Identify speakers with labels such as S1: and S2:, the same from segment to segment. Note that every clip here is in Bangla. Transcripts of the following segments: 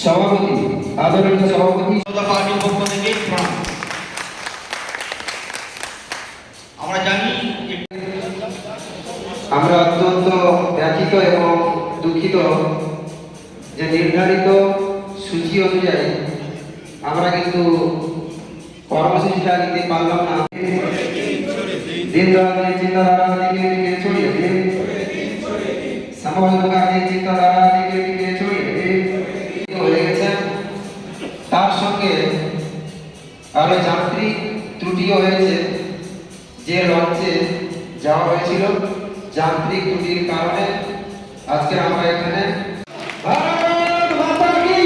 S1: সভাপতি, আদরণীয় সভাপতি
S2: পার্টির পক্ষ থেকে আমরা জানি
S1: আমরা অত্যন্ত ব্যথিত এবং দুঃখিত যে নির্ধারিত সূচি অনুযায়ী আমরা কিন্তু কর্মসূচিটা দিতে পারলাম না। দিন দয়ালের চিন্তাধারা দিকে দিকে ছড়িয়ে দিন, সামাজিক গান্ধীর চিন্তাধারা দিকে দিকে ছড়িয়ে দিন হয়ে গেছে। তার সঙ্গে আরো যান্ত্রিক ত্রুটিও হয়েছে। যে লঞ্চে যাওয়া হয়েছিল যান্ত্রিক ত্রুটির কারণে আজকে আমরা এখানে ভারত মাতা কি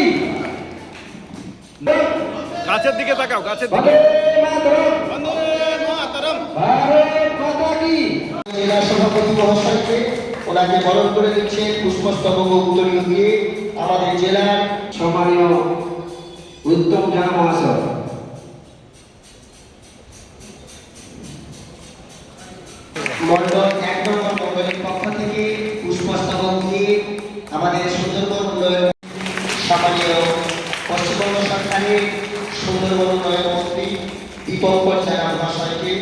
S3: গাছের দিকে তাকাও, গাছের দিকে।
S1: ভারত মাতা কি
S4: জেলা সভাপতি মহাশয়কে ওনাকে বরণ করে দিচ্ছে পুষ্পস্তবক উত্তরীয় দিয়ে আমাদের জেলার
S1: সম্মানীয় উত্তম জানা মহাশয়।
S4: মন্ডল ১ নম্বর মন্ডলের পক্ষ থেকে পুষ্পস্তবক দিয়ে আমাদের সুন্দরবন উন্নয়ন সম্মানীয় পশ্চিমবঙ্গ সরকারের সুন্দরবন উন্নয়ন মন্ত্রী দীপঙ্কর জানা মহাশয়কে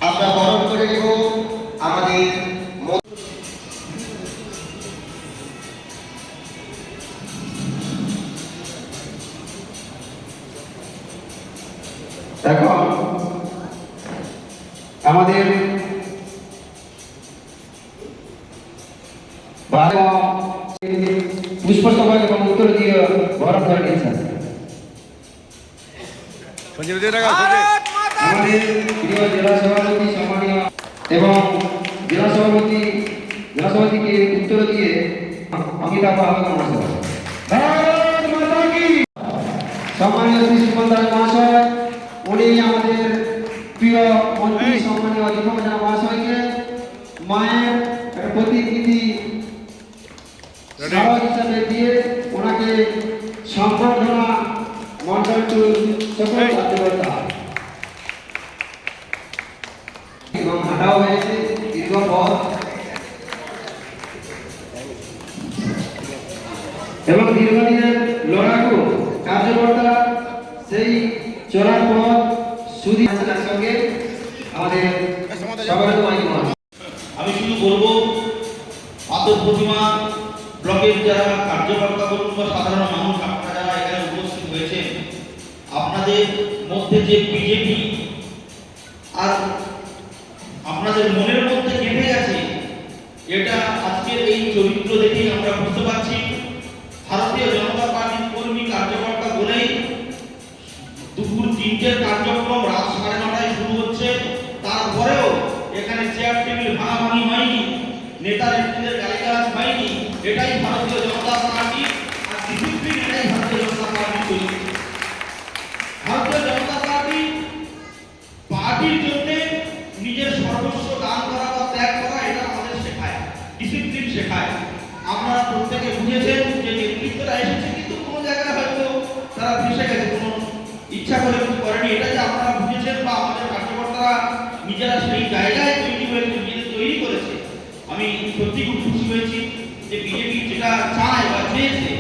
S4: আমরা বরণ করে নেব আমাদের
S1: এখন আমাদের পুষ্পস্তবক এবং উত্তর দিয়ে বরণ করে নিয়েছেন আমাদের প্রিয় জেলা সভাপতি সম্মানীয় এবং জেলা সভাপতিকে উত্তর দিয়ে অমিতাভ আহমেদ মহাশয়। ভারত মাতা কি সম্মানীয় শ্রী সুমন দাস মহাশয়, উনি আমাদের প্রিয় মন্ত্রী সম্মানীয় দীপক জানা মহাশয়কে মায়ের প্রতিকৃতি স্মারক হিসাবে দিয়ে ওনাকে সম্বর্ধনা মন্ডলটি সকল কার্যকর্তা এবং হাঁটাও হয়েছে দীর্ঘ পথ এবং দীর্ঘদিনের লড়াকু কার্যকর্তা সেই চলার পথ সুদীর সঙ্গে আমাদের সবার
S2: আমি শুধু বলবো পাথর প্রতিমা ব্লকের যারা কার্যকর্তা বলুন বা সাধারণ মানুষ আপনারা যারা এখানে উপস্থিত হয়েছেন, আপনাদের মধ্যে যে বিজেপি আর আপনাদের মনের মধ্যে গেঁথে গেছে, এটা আজকের এই চরিত্র দেখেই আমরা বুঝতে পারছি। ভারতীয় জনতা পার্টির কর্মী কার্যকর্তা বলেই দুপুর ৩টের কার্যক্রম রাত ৯:৩০টায় শুরু হচ্ছে, তারপরেও এখানে চেয়ার টেবিল ভাঙাভাঙি হয়নি, নেতা নেত্রীদের গালিগালাজ হয়নি। এটাই ভারতীয় জনতা পার্টি আর ডিসিপ্লিন, এটাই ভারতীয় জনতা পার্টি চরিত্র। ভারতীয় জনতা পার্টি পার্টির জন্য নিজের সর্বস্ব দান করা বা ত্যাগ করা, এটা আমাদের শেখায়, ডিসিপ্লিন শেখায়। আপনারা প্রত্যেকে বুঝেছেন যে নেতৃত্বটা এসেছে, কিন্তু কোনো জায়গায় হয়তো তারা ফেসে গেছে, কোনো ইচ্ছা করে কিছু করেনি। এটা যে আপনারা বুঝেছেন বা আমাদের কার্যকর্তারা নিজেরা সেই জায়গায় তৈরি হয়েছে, নিজেদের তৈরি করেছে, আমি সত্যি খুব খুশি হয়েছি যে বিজেপি যেটা চায় বা চেয়েছে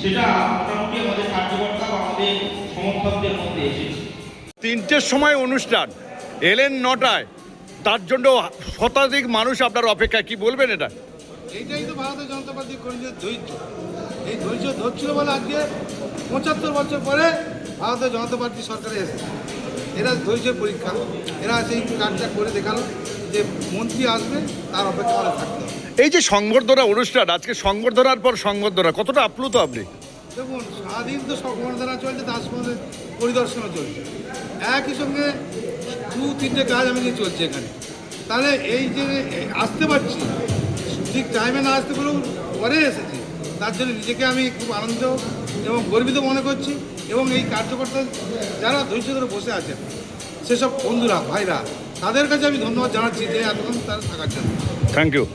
S2: সেটা মোটামুটি আমাদের কার্যকর্তা বা আমাদের সমর্থকদের মধ্যে এসেছে।
S3: ৩টের সময় অনুষ্ঠান, এলেন ৯টায়, তার জন্য শতাধিক মানুষ আপনার অপেক্ষায়। কি বলবেন এটা?
S5: এইটাই তো ভারতীয় জনতা পার্টির কর্মীদের ধৈর্য। এই ধৈর্য ধরছিল বলে আজকে ৭৫ বছর পরে ভারতীয় জনতা পার্টি সরকারে এসেছে। এরা ধৈর্যের পরীক্ষা, এরা সেই কাজটা করে দেখালো যে মন্ত্রী আসবে, তার অপেক্ষা করে থাকতে হবে।
S3: এই যে সংবর্ধনা অনুষ্ঠান, আজকে সংবর্ধনার পর সংবর্ধনা, কতটা আপ্লুত আপনি?
S5: দেখুন, সারাদিন তো সংবর্ধনা চলছে, তার সঙ্গে পরিদর্শনও চলছে, একই সঙ্গে ২-৩টে কাজ আমি নিয়ে চলছে এখানে। তাহলে এই যে আসতে পারছি, ঠিক টাইমে না আসতে পেরেও পরে এসেছি, তার জন্য নিজেকে আমি খুব আনন্দ এবং গর্বিত মনে করছি। এবং এই কার্যকর্তা যারা ধৈর্য ধরে বসে আছেন, সেসব বন্ধুরা ভাইরা, তাদের কাছে আমি ধন্যবাদ জানাচ্ছি যে এতক্ষণ তারা থাকার জন্য।
S3: Thank you.